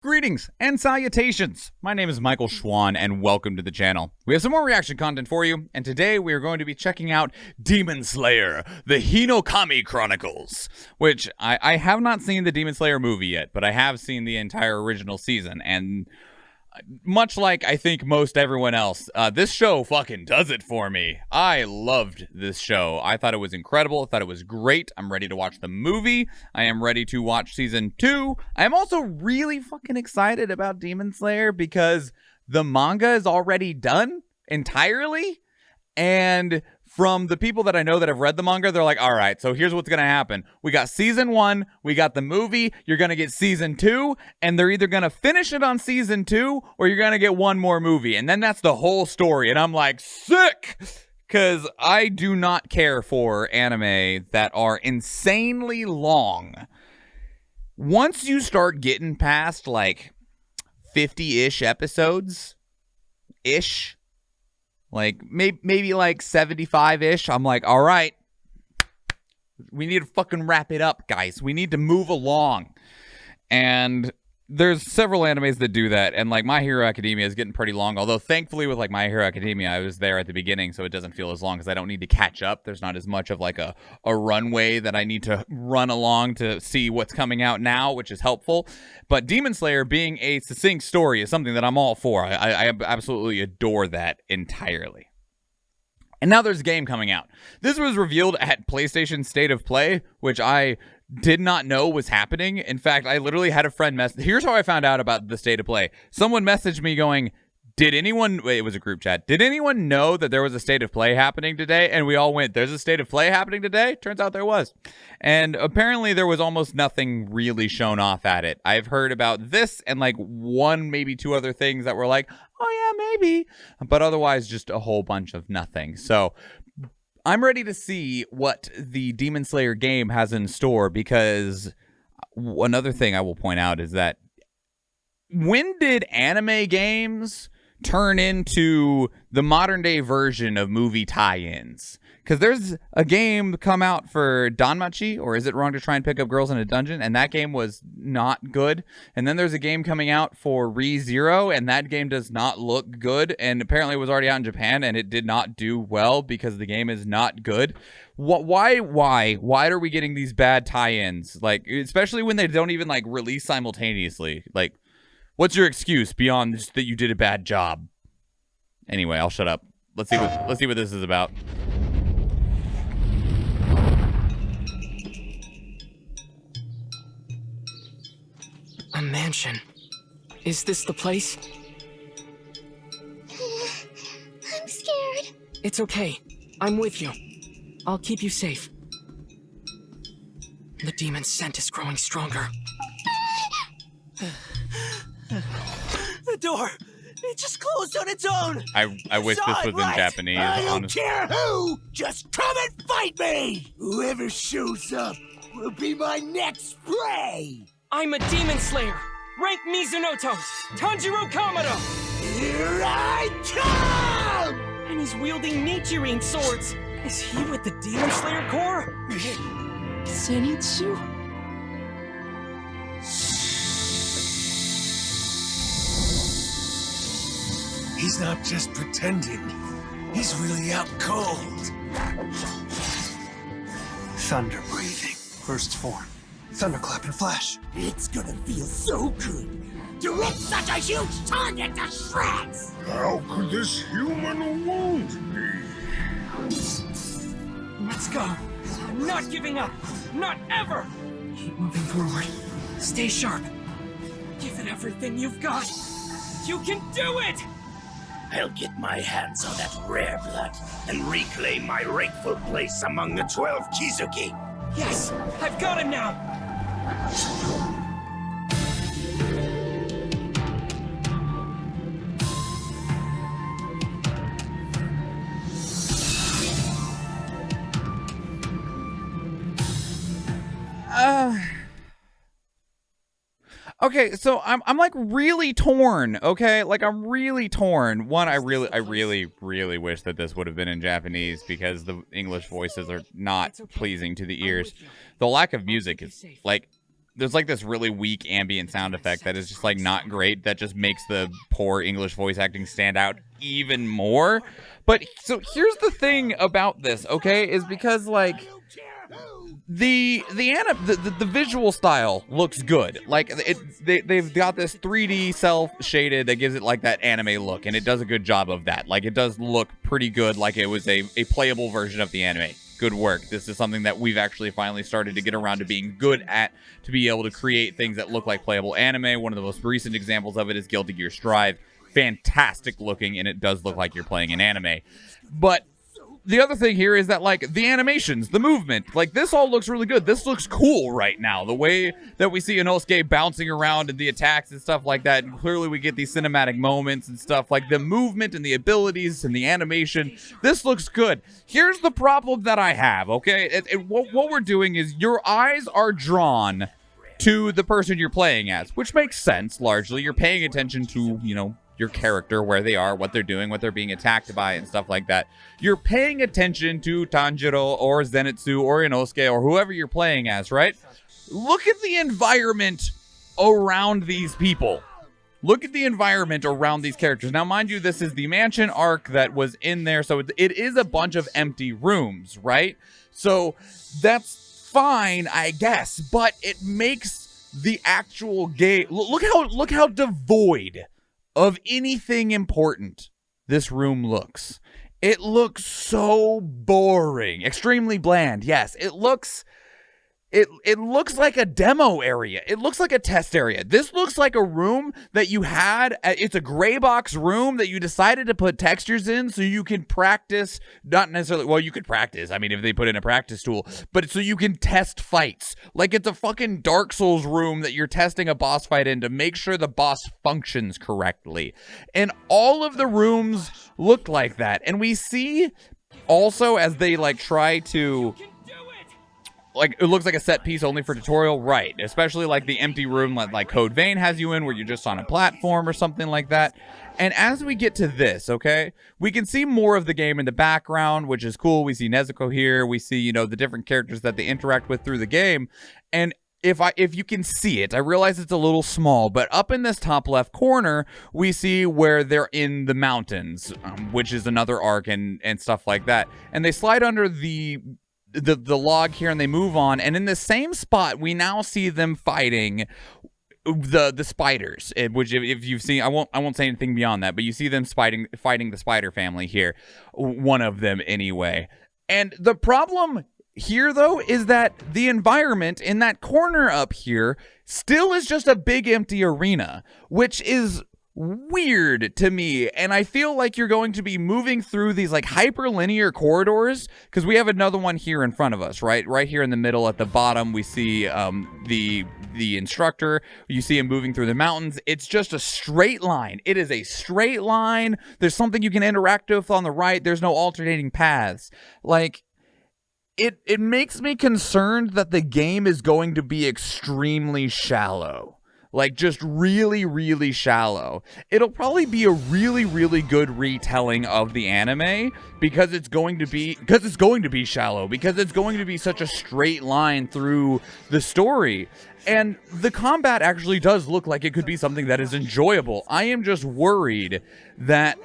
Greetings and salutations. My name is Michael Schwahn and welcome to the channel. We have some more reaction content for you, and today we are going to be checking out Demon Slayer, the Hinokami Chronicles, which I have not seen the Demon Slayer movie yet, but I have seen the entire original season, and much like I think most everyone else, this show fucking does it for me. I loved this show. I thought it was incredible. I thought it was great. I'm ready to watch the movie. I am ready to watch season 2. I am also really fucking excited about Demon Slayer because the manga is already done entirely. And from the people that I know that have read the manga, they're like, all right, so here's what's going to happen. We got season 1, we got the movie, you're going to get season 2, and they're either going to finish it on season 2, or you're going to get one more movie. And then that's the whole story. And I'm like, sick! Because I do not care for anime that are insanely long. Once you start getting past, like, 50-ish episodes-ish, like, maybe like 75-ish. I'm like, all right, we need to fucking wrap it up, guys. We need to move along. And there's several animes that do that. And, like, My Hero Academia is getting pretty long. Although, thankfully, with, like, My Hero Academia, I was there at the beginning, so it doesn't feel as long because I don't need to catch up. There's not as much of, like, a runway that I need to run along to see what's coming out now, which is helpful. But Demon Slayer being a succinct story is something that I'm all for. I absolutely adore that entirely. And now there's a game coming out. This was revealed at PlayStation State of Play, which I did not know was happening. In fact, I literally had a friend here's how I found out about the State of Play. Someone messaged me going, it was a group chat. Did anyone know that there was a State of Play happening today? And we all went, there's a State of Play happening today? Turns out there was. And apparently there was almost nothing really shown off at it. I've heard about this and like one, maybe two other things that were like, oh yeah, maybe. But otherwise just a whole bunch of nothing. So I'm ready to see what the Demon Slayer game has in store, because another thing I will point out is that when did anime games turn into the modern day version of movie tie-ins? Because there's a game come out for Danmachi, or Is It Wrong to Try and Pick Up Girls in a Dungeon? And that game was not good. And then there's a game coming out for ReZero, and that game does not look good. And apparently it was already out in Japan, and it did not do well because the game is not good. Why are we getting these bad tie-ins? Like, especially when they don't even like release simultaneously. Like, what's your excuse beyond just that you did a bad job? Anyway, I'll shut up. Let's see what this is about. A mansion. Is this the place? I'm scared. It's okay. I'm with you. I'll keep you safe. The demon's scent is growing stronger. The door! It just closed on its own! I wish this was in Japanese, I don't honestly. care who! Just come and fight me! Whoever shows up will be my next prey! I'm a demon slayer! Rank Mizunoto! Tanjiro Kamado! Here I come! And he's wielding Nichirin swords! Is he with the Demon Slayer Corps? Zenitsu? He's not just pretending. He's really out cold. Thunder breathing. First form. Thunderclap and flash. It's gonna feel so good to rip such a huge target to shreds! How could this human wound me? Let's go! I'm not giving up! Not ever! Keep moving forward. Stay sharp. Give it everything you've got. You can do it! I'll get my hands on that rare blood and reclaim my rightful place among the 12 Kizuki. Yes! I've got him now! Okay, so I'm like really torn. Okay, like I'm really torn. One, I really wish that this would have been in Japanese because the English voices are not pleasing to the ears. The lack of music is like there's like this really weak ambient sound effect that is just like not great, that just makes the poor English voice acting stand out even more. But so here's the thing about this, okay, is because like the visual style looks good. Like they've got this 3D self shaded that gives it like that anime look, and it does a good job of that. Like it does look pretty good, like it was a playable version of the anime. Good work. This is something that we've actually finally started to get around to being good at, to be able to create things that look like playable anime. One of the most recent examples of it is Guilty Gear Strive. Fantastic looking, and it does look like you're playing an anime. But the other thing here is that, like, the animations, the movement, like, this all looks really good. This looks cool right now. The way that we see Inosuke bouncing around and the attacks and stuff like that, and clearly we get these cinematic moments and stuff, like the movement and the abilities and the animation. This looks good. Here's the problem that I have, okay? What we're doing is your eyes are drawn to the person you're playing as, which makes sense, largely. You're paying attention to, you know, your character, where they are, what they're doing, what they're being attacked by, and stuff like that. You're paying attention to Tanjiro or Zenitsu or Inosuke or whoever you're playing as, right? Look at the environment around these people. Look at the environment around these characters. Now, mind you, this is the mansion arc that was in there, so it is a bunch of empty rooms, right? So that's fine, I guess, but it makes the actual game... Look how devoid of anything important this room looks. It looks so boring. Extremely bland. Yes, it looks like a demo area. It looks like a test area. This looks like a room that you had. It's a gray box room that you decided to put textures in so you can practice. Not necessarily, well, you could practice. I mean, if they put in a practice tool, but so you can test fights. Like it's a fucking Dark Souls room that you're testing a boss fight in to make sure the boss functions correctly. And all of the rooms look like that. And we see also as they like try to... Like, it looks like a set piece only for tutorial, right? Especially like the empty room like Code Vein has you in, where you're just on a platform or something like that. And as we get to this, okay, we can see more of the game in the background, which is cool. We see Nezuko here. We see, you know, the different characters that they interact with through the game. And if you can see it, I realize it's a little small, but up in this top left corner, we see where they're in the mountains, which is another arc and stuff like that. And they slide under the log here and they move on, and in the same spot we now see them fighting the spiders, which if you've seen, I won't say anything beyond that, but you see them fighting the spider family here, one of them anyway. And the problem here though is that the environment in that corner up here still is just a big empty arena, which is weird to me. And I feel like you're going to be moving through these like hyperlinear corridors, because we have another one here in front of us, right here in the middle at the bottom. We see the instructor. You see him moving through the mountains. It's just a straight line. It is a straight line. There's something you can interact with on the right. There's no alternating paths. Like, it makes me concerned that the game is going to be extremely shallow. Like, just really, really shallow. It'll probably be a really, really good retelling of the anime, because it's going to be shallow, because it's going to be such a straight line through the story. And the combat actually does look like it could be something that is enjoyable. I am just worried that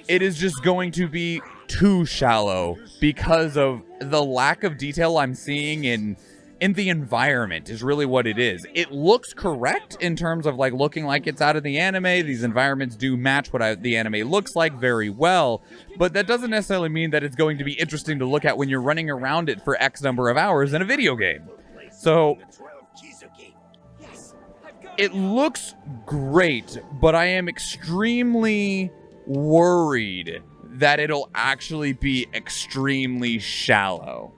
it is just going to be too shallow because of the lack of detail I'm seeing in the environment is really what it is. It looks correct in terms of like looking like it's out of the anime. These environments do match what the anime looks like very well, but that doesn't necessarily mean that it's going to be interesting to look at when you're running around it for X number of hours in a video game. So it looks great, but I am extremely worried that it'll actually be extremely shallow.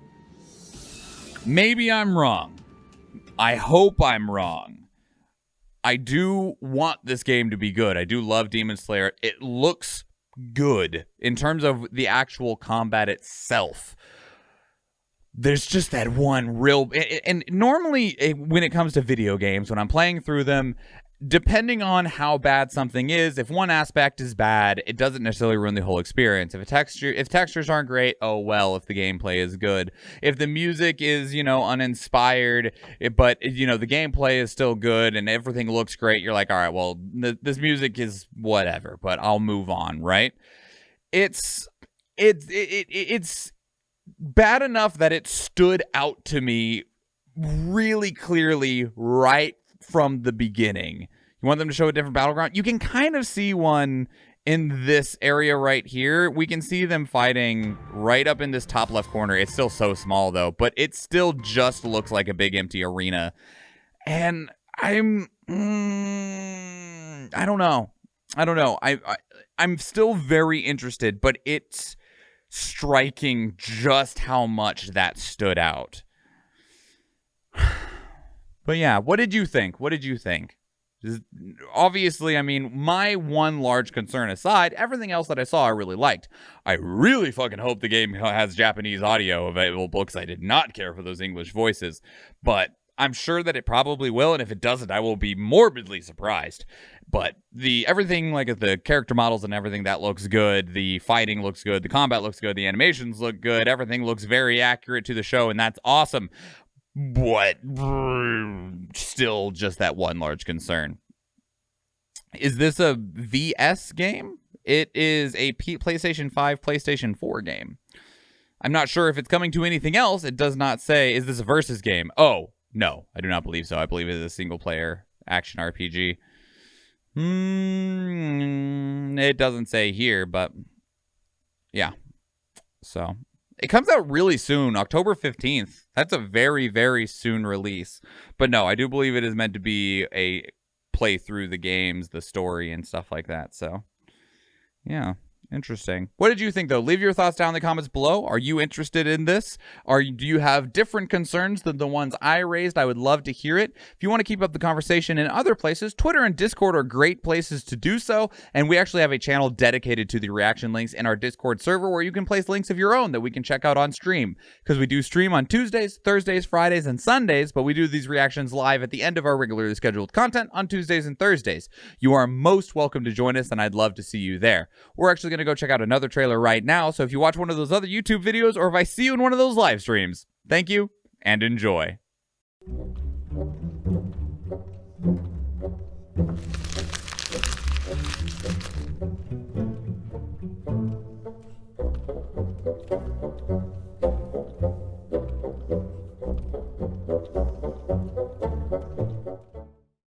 Maybe I'm wrong. I hope I'm wrong. I do want this game to be good. I do love Demon Slayer. It looks good in terms of the actual combat itself. There's just that one real... And normally, when it comes to video games, when I'm playing through them, depending on how bad something is, if one aspect is bad, it doesn't necessarily ruin the whole experience. If textures aren't great, oh well. If the gameplay is good, if the music is, uninspired, but the gameplay is still good and everything looks great, you're like, all right, well, this music is whatever, but I'll move on, right? It's bad enough that it stood out to me really clearly right from the beginning. You want them to show a different battleground? You can kind of see one in this area right here. We can see them fighting right up in this top left corner. It's still so small though, but it still just looks like a big empty arena. And I don't know. I'm still very interested, but it's striking just how much that stood out. But yeah, what did you think? Obviously, I mean, my one large concern aside, everything else that I saw I really liked. I really fucking hope the game has Japanese audio available because I did not care for those English voices. But I'm sure that it probably will, and if it doesn't, I will be morbidly surprised. But everything, like the character models and everything, that looks good. The fighting looks good. The combat looks good. The animations look good. Everything looks very accurate to the show, and that's awesome. But still just that one large concern. Is this a VS game? It is a PlayStation 5, PlayStation 4 game. I'm not sure if it's coming to anything else. It does not say, is this a versus game? Oh, no, I do not believe so. I believe it is a single-player action RPG. It doesn't say here, but yeah. So it comes out really soon, October 15th. That's a very, very soon release. But no, I do believe it is meant to be a play through the games, the story, and stuff like that. So, yeah, interesting. What did you think, though? Leave your thoughts down in the comments below. Are you interested in this? Do you have different concerns than the ones I raised? I would love to hear it. If you want to keep up the conversation in other places, Twitter and Discord are great places to do so. And we actually have a channel dedicated to the reaction links in our Discord server where you can place links of your own that we can check out on stream. Because we do stream on Tuesdays, Thursdays, Fridays, and Sundays, but we do these reactions live at the end of our regularly scheduled content on Tuesdays and Thursdays. You are most welcome to join us, and I'd love to see you there. We're actually going to go check out another trailer right now, so if you watch one of those other YouTube videos or if I see you in one of those live streams, thank you and enjoy.